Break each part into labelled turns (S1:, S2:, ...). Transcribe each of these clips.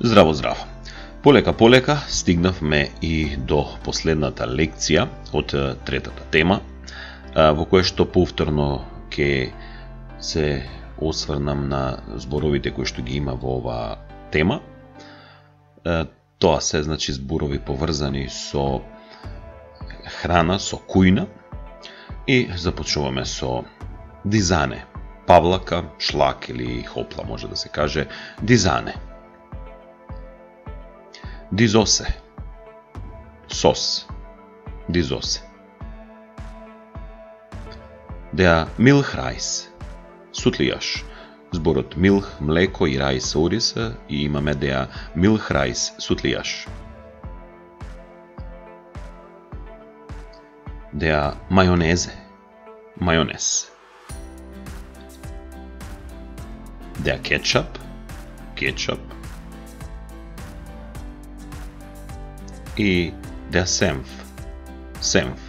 S1: Здраво, здраво! Полека стигнавме и до последната лекција од третата тема, во која што повторно ќе се осврнам на зборовите кои што ги има во оваа тема. Тоа се значи зборови поврзани со храна, со кујна, и започнуваме со дизане, павлака, шлак или хопла може да се каже, дизане. Дизосе, сос, дизосе. Деа милх рајс, сутлијаш. Зборот милх, млеко и рајс ориса и имаме деа милх рајс, сутлијаш. Деа мајонезе, мајонез. Деа кетчап, кетчап. И деа сенф, сенф.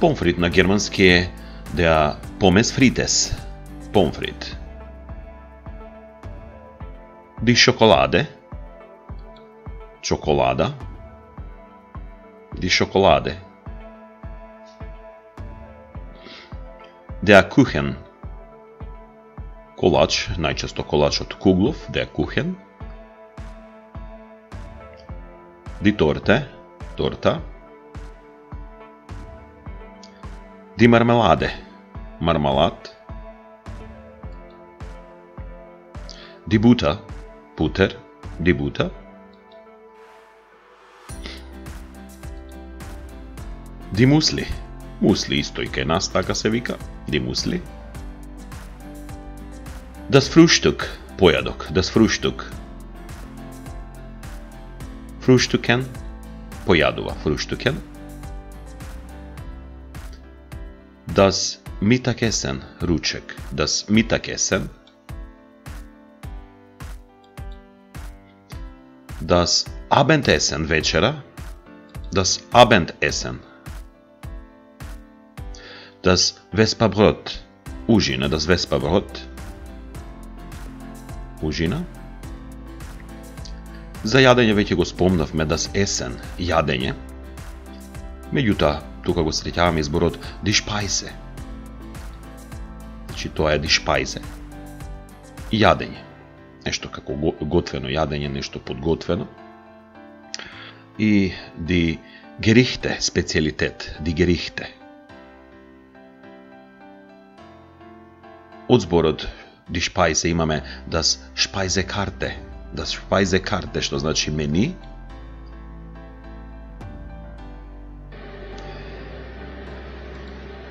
S1: Помфрит на германски е деа помес фритес, помфрит. Ди шоколаде, чоколада, ди шоколаде. Деа кухен, колач, најчесто колач од куглов, деа кухен. Ди торте, торта. Ди мармеладе, мармалад. Ди бута, путер, ди бута. Ди мусли, мусли исто и кај нас така се вика, ди мусли. Das Frühstück, појадок, das Frühstück. Frühstücken, појадува, Frühstücken. Das Mittagessen, ручек, das Mittagessen. Das Abendessen, вечера, das Abendessen. Das Vesperbrot, ужина, das Vesperbrot. Ужина. За јадење веќе го спомнавме das Essen, јадење. Меѓутоа, тука го среќаваме изборот die Speise. Значи тоа е die Speise. Јадење. Нешто како готвено јадење, нешто подготвено. И die Gerichte, специјалитет, die Gerichte. Од зборот die Speise имаме das Speisekarte. Das Speisekarte, што значи мени.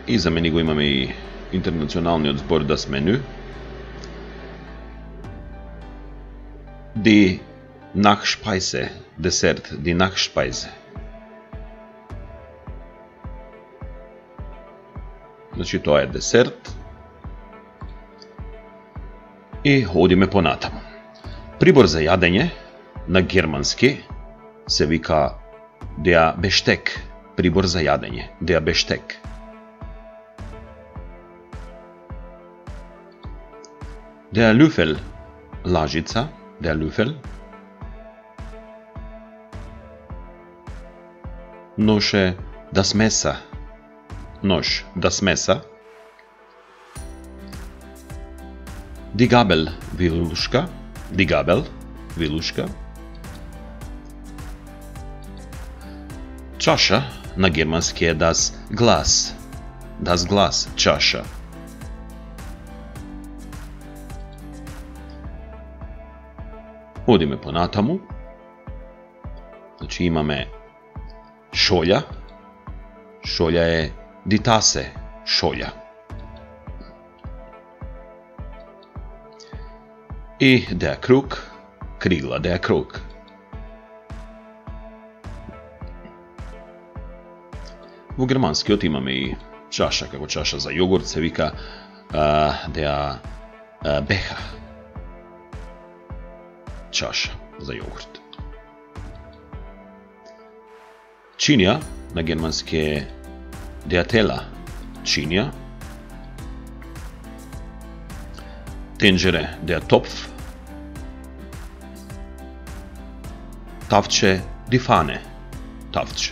S1: И за мени го имаме и интернационалниот збор das Menü. Die Nachspeise, десерт, die Nachspeise. Значи тоа е десерт. И одиме понатаму. Прибор за јадење на германски се вика der Besteck, прибор за јадење, der Besteck. Der Löffel, лажица, der Löffel. Нож е das Messer, нож, das Messer. Die Gabel, вилушка, die Gabel, вилушка. Чаша на германски е das Glas, das Glas, чаша. Одиме понатаму. Значи имаме шолја. Шолја е die Tasse, шолја. И der Krug, кригла, der Krug. Во германскиот имаме и чаша, како чаша за јогурт, се вика der Becher. Чаша за јогурт. Чинија на германски е der Teller, чинија. Тенџере, der Topf, тавче дифане, тавче.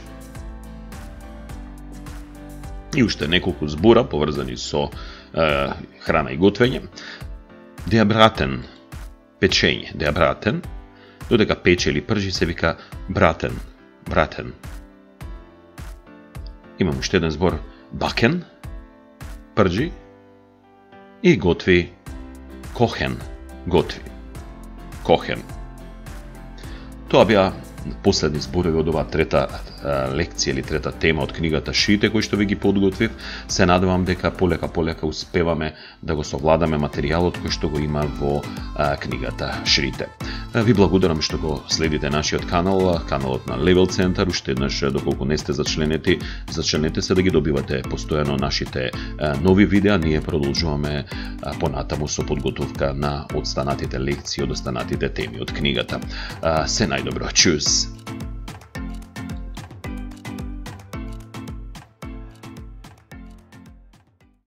S1: И уште неколку збора поврзани со храна и готвење. Деабратен, печење, деабратен, додека пече или пржи се вика братен, братен. Имам уште еден збор, бакен, пржи, и готви, кохен, готви, кохен. Тоа беа последни зборови од оваа трета лекција или трета тема од книгата Шиите, кои што ви ги подготвив. Се надевам дека полека успеваме да го совладаме материјалот кој што го има во книгата Шиите. Ви благодарам што го следите нашиот канал, каналот на Level Center. Уште еднаш, доколку не сте зачленети се да ги добивате постојано нашите нови видеа. Ние продолжуваме понатаму со подготовка на останатите лекции од останатите теми од книгата. Се најдобро. Чус!